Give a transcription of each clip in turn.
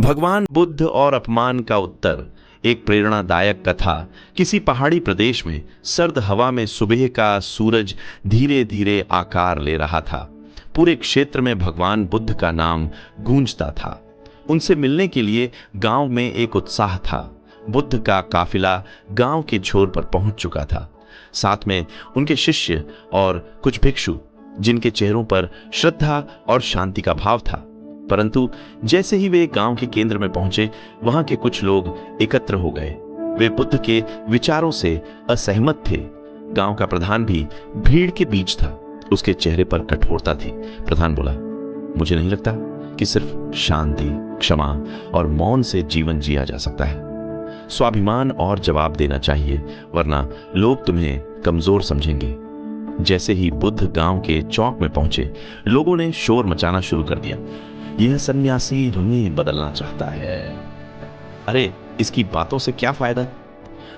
भगवान बुद्ध और अपमान का उत्तर। एक प्रेरणादायक कथा। किसी पहाड़ी प्रदेश में सर्द हवा में सुबह का सूरज धीरे धीरे आकार ले रहा था। पूरे क्षेत्र में भगवान बुद्ध का नाम गूंजता था। उनसे मिलने के लिए गांव में एक उत्साह था। बुद्ध का काफिला गांव के छोर पर पहुंच चुका था। साथ में उनके शिष्य और कुछ भिक्षु, जिनके चेहरों पर श्रद्धा और शांति का भाव था। परंतु जैसे ही वे गांव के केंद्र में पहुंचे, वहां के कुछ लोग एकत्र हो गए। वे बुद्ध के विचारों से असहमत थे। गांव का प्रधान भी भीड़ के बीच था। उसके चेहरे पर कठोरता थी। प्रधान बोला, मुझे नहीं लगता कि सिर्फ शांति, क्षमा और मौन से जीवन जिया जा सकता है। स्वाभिमान और जवाब देना चाहिए, वरना लोग तुम्हें कमजोर समझेंगे। जैसे ही बुद्ध गांव के चौक में पहुंचे, लोगों ने शोर मचाना शुरू कर दिया। यह सन्यासी दुनिया बदलना चाहता है। अरे, इसकी बातों से क्या फायदा?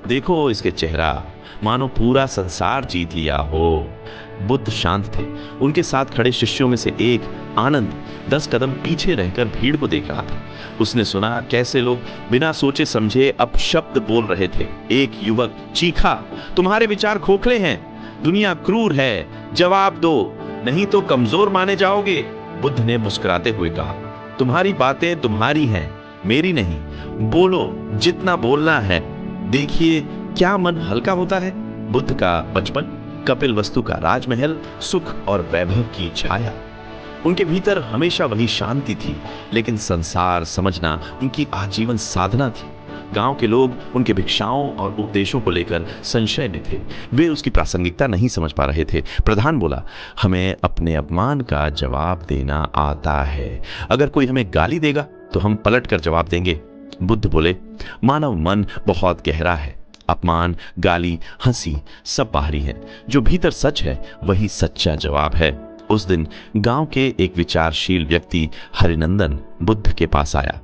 देखो इसके चेहरा, मानो पूरा संसार जीत लिया हो। बुद्ध शांत थे। उनके साथ खड़े शिष्यों में से एक, आनंद, 10 कदम पीछे रहकर भीड़ को देख रहा था। उसने सुना कैसे लोग बिना सोचे समझे अपशब्द बोल रहे थे। एक युवक चीखा, तुम्हारे विचार खोखले हैं, दुनिया क्रूर है, जवाब दो, नहीं तो कमजोर माने जाओगे। बुद्ध ने मुस्कुराते हुए कहा, तुम्हारी बातें तुम्हारी हैं, मेरी नहीं। बोलो जितना बोलना है, देखिए क्या मन हल्का होता है। बुद्ध का बचपन, कपिल वस्तु का राजमहल, सुख और वैभव की छाया। उनके भीतर हमेशा वही शांति थी, लेकिन संसार समझना उनकी आजीवन साधना थी। गांव के लोग उनके भिक्षाओं और उपदेशों को लेकर संशय में थे। वे उसकी प्रासंगिकता नहीं समझ पा रहे थे। प्रधान बोला, हमें अपने अपमान का जवाब देना आता है। अगर कोई हमें गाली देगा तो हम पलट कर जवाब देंगे। बुद्ध बोले, मानव मन बहुत गहरा है। अपमान, गाली, हंसी सब बाहरी है। जो भीतर सच है, वही सच्चा जवाब है। उस दिन गांव के एक विचारशील व्यक्ति हरिनंदन बुद्ध के पास आया।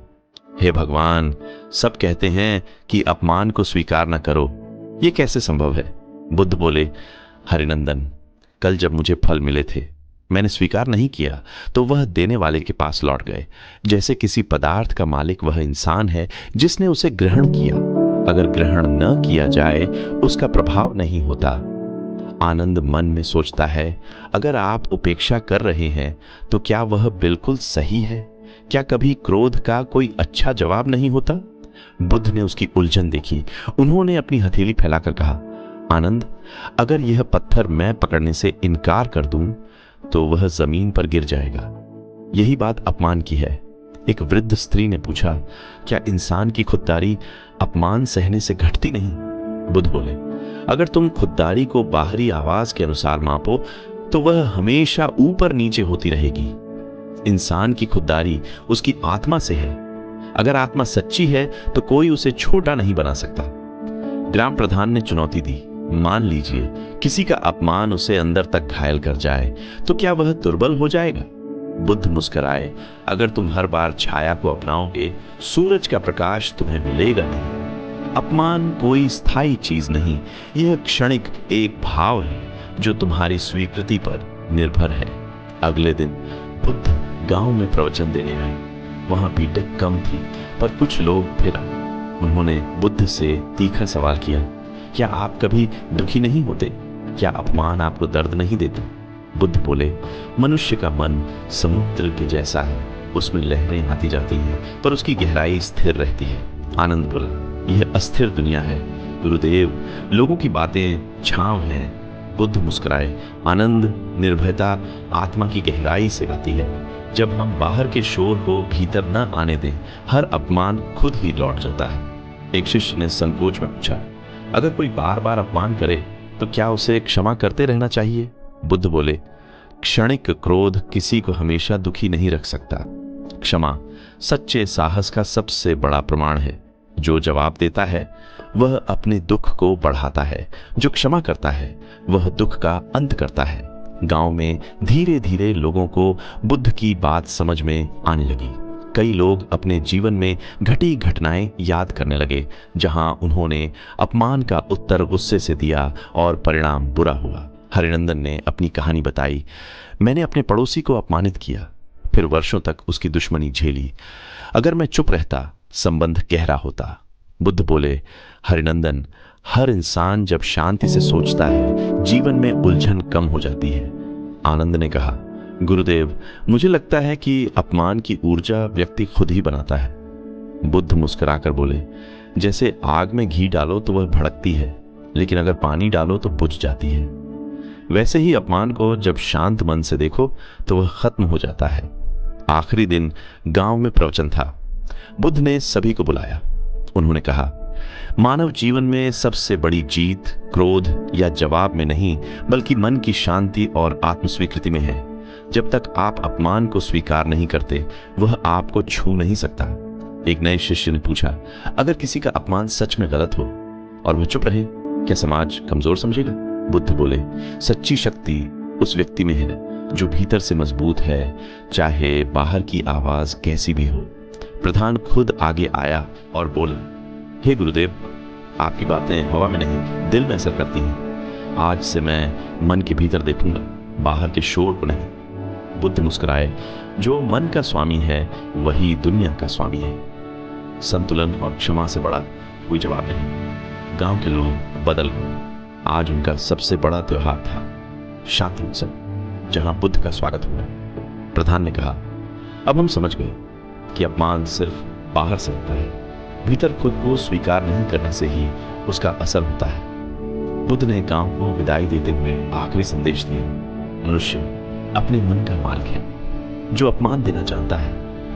हे भगवान, सब कहते हैं कि अपमान को स्वीकार न करो, ये कैसे संभव है? बुद्ध बोले, हरिनंदन, कल जब मुझे फल मिले थे, मैंने स्वीकार नहीं किया तो वह देने वाले के पास लौट गए। जैसे किसी पदार्थ का मालिक वह इंसान है जिसने उसे ग्रहण किया। अगर ग्रहण न किया जाए, उसका प्रभाव नहीं होता। आनंद मन में सोचता है, अगर आप उपेक्षा कर रहे हैं तो क्या वह बिल्कुल सही है? क्या कभी क्रोध का कोई अच्छा जवाब नहीं होता? बुद्ध ने उसकी उलझन देखी। उन्होंने अपनी हथेली फैलाकर कहा, आनंद, अगर यह पत्थर मैं पकड़ने से इनकार कर दूं तो वह जमीन पर गिर जाएगा। यही बात अपमान की है। एक वृद्ध स्त्री ने पूछा, क्या इंसान की खुददारी अपमान सहने से घटती नहीं? बुद्ध बोले, अगर तुम खुददारी को बाहरी आवाज के अनुसार मापो तो वह हमेशा ऊपर नीचे होती रहेगी। इंसान की खुददारी उसकी आत्मा से है। अगर आत्मा सच्ची है तो कोई उसे छोटा नहीं बना सकता। ग्राम प्रधान ने चुनौती दी, मान लीजिए किसी का अपमान उसे अंदर तक घायल कर जाए तो क्या वह दुर्बल हो जाएगा? बुद्ध मुस्कुराए, अगर तुम हर बार छाया को अपनाओगे, सूरज का प्रकाश तुम्हें मिलेगा नहीं। अपमान कोई स्थायी चीज नहीं, यह क्षणिक एक भाव है जो तुम्हारी स्वीकृति पर निर्भर है। अगले दिन बुद्ध गांव में प्रवचन देने आए। वहां भीड़ कम थी, पर कुछ लोग फिर आए। उन्होंने बुद्ध से तीखा सवाल किया, क्या आप कभी दुखी नहीं होते? क्या अपमान आपको दर्द नहीं देता? बुद्ध बोले, मनुष्य का मन समुद्र के जैसा है, उसमें लहरें आती जाती हैं, पर उसकी गहराई स्थिर रहती है। आनंद बोला, यह अस्थिर दुनिया है गुरुदेव, लोगों की बातें छांव हैं। बुद्ध मुस्कुराए, आनंद, निर्भयता आत्मा की गहराई से आती है। जब हम बाहर के शोर को भीतर न आने दें, हर अपमान खुद ही लौट जाता है। एक शिष्य ने संकोच में पूछा, अगर कोई बार बार अपमान करे तो क्या उसे क्षमा करते रहना चाहिए? बुद्ध बोले, क्षणिक क्रोध किसी को हमेशा दुखी नहीं रख सकता। क्षमा सच्चे साहस का सबसे बड़ा प्रमाण है। जो जवाब देता है वह अपने दुख को बढ़ाता है, जो क्षमा करता है वह दुख का अंत करता है। गांव में धीरे धीरे लोगों को बुद्ध की बात समझ में आने लगी। कई लोग अपने जीवन में घटी घटनाएं याद करने लगे, जहां उन्होंने अपमान का उत्तर गुस्से से दिया और परिणाम बुरा हुआ। हरिनंदन ने अपनी कहानी बताई, मैंने अपने पड़ोसी को अपमानित किया, फिर वर्षों तक उसकी दुश्मनी झेली। अगर मैं चुप रहता, संबंध गहरा होता। बुद्ध बोले, हरिनंदन, हर इंसान जब शांति से सोचता है, जीवन में उलझन कम हो जाती है। आनंद ने कहा, गुरुदेव, मुझे लगता है कि अपमान की ऊर्जा व्यक्ति खुद ही बनाता है। बुद्ध मुस्कुराकर बोले, जैसे आग में घी डालो तो वह भड़कती है, लेकिन अगर पानी डालो तो बुझ जाती है। वैसे ही अपमान को जब शांत मन से देखो तो वह खत्म हो जाता है। आखिरी दिन गांव में प्रवचन था। बुद्ध ने सभी को बुलाया। उन्होंने कहा, मानव जीवन में सबसे बड़ी जीत क्रोध या जवाब में नहीं, बल्कि मन की शांति और आत्मस्वीकृति में है। जब तक आप अपमान को स्वीकार नहीं करते, वह आपको छू नहीं सकता। एक नए शिष्य ने पूछा, अगर किसी का अपमान सच में गलत हो और वह चुप रहे, क्या समाज कमजोर समझेगा? बुद्ध बोले, सच्ची शक्ति उस व्यक्ति में है जो भीतर से मजबूत है, चाहे बाहर की आवाज कैसी भी हो। प्रधान खुद आगे आया और बोला, हे गुरुदेव, आपकी बातें हवा में नहीं, दिल में असर करती हैं। आज से मैं मन के भीतर देखूंगा, बाहर के शोर को नहीं। बुद्ध मुस्कुराए, जो मन का स्वामी है वही दुनिया का स्वामी है। संतुलन और क्षमा से बड़ा कोई जवाब नहीं। गांव के लोग बदल गए। आज उनका सबसे बड़ा त्योहार था शांति उत्सव, जहां बुद्ध का स्वागत हुआ। प्रधान ने कहा, अब हम समझ गए कि अपमान सिर्फ बाहर से होता है, भीतर खुद को स्वीकार नहीं करने से ही उसका असर होता है। बुद्ध ने गांव को विदाई देते हुए आखिरी संदेश दिया, मनुष्य अपने मन का मालिक है। जो अपमान देना चाहता है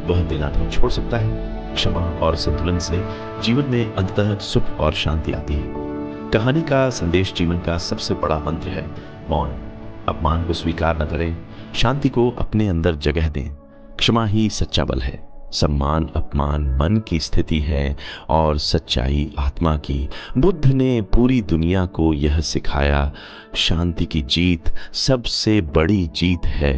वह देना नहीं छोड़ सकता है। क्षमा और संतुलन से जीवन में अंततः सुख और शांति आती है। कहानी का संदेश जीवन का सबसे बड़ा मंत्र है मौन। अपमान को स्वीकार न करें, शांति को अपने अंदर जगह दें। क्षमा ही सच्चा बल है। सम्मान अपमान मन की स्थिति है और सच्चाई आत्मा की। बुद्ध ने पूरी दुनिया को यह सिखाया, शांति की जीत सबसे बड़ी जीत है।